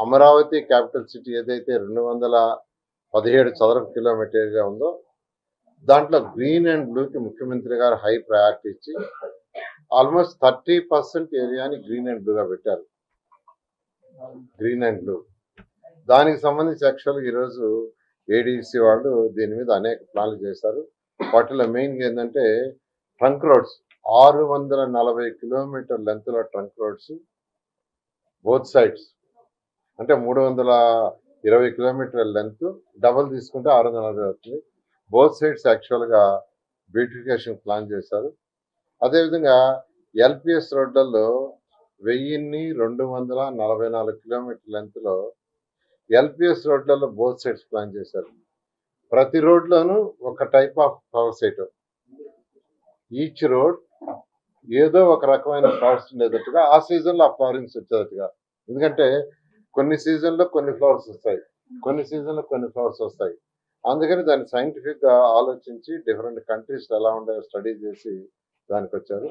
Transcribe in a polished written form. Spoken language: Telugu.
అమరావతి క్యాపిటల్ సిటీ ఏదైతే 217 చదరపు కిలోమీటర్ ఏరియా ఉందో దాంట్లో గ్రీన్ అండ్ బ్లూకి ముఖ్యమంత్రి గారు హై ప్రయారిటీ ఇచ్చి ఆల్మోస్ట్ 30% ఏరియాని గ్రీన్ అండ్ బ్లూగా పెట్టారు. గ్రీన్ అండ్ బ్లూ దానికి సంబంధించి యాక్చువల్గా ఈరోజు ఏడీసీ వాళ్ళు దీని మీద అనేక ప్లాన్లు చేశారు. వాటిలో మెయిన్గా ఏంటంటే ట్రంక్ రోడ్స్ 640 కిలోమీటర్ లెంత్లో ట్రంక్ రోడ్స్ బోత్ సైడ్స్, అంటే 320 కిలోమీటర్ల లెంత్, డబల్ తీసుకుంటే 640 అవుతుంది. బోత్ సైడ్స్ యాక్చువల్గా బ్యూటిఫికేషన్ ప్లాన్ చేశారు. అదేవిధంగా ఎల్పిఎస్ రోడ్లలో 1244 కిలోమీటర్ లెంత్లో ఎల్పిఎస్ రోడ్లలో బోత్ సైడ్స్ ప్లాన్ చేశారు. ప్రతి రోడ్లోనూ ఒక type of flower site, each road ఏదో ఒక రకమైన ఫ్లవర్స్ ఉండేటట్టుగా, ఆ సీజన్లో ఆ ఫ్లవరింగ్స్ వచ్చేటట్టుగా. ఎందుకంటే కొన్ని సీజన్లో కొన్ని ఫ్లవర్స్ వస్తాయి, కొన్ని సీజన్లో కొన్ని ఫ్లవర్స్ వస్తాయి. అందుకని దాన్ని సైంటిఫిక్గా ఆలోచించి డిఫరెంట్ కంట్రీస్ ఎలా ఉండాలో స్టడీ చేసి దానికి వచ్చారు.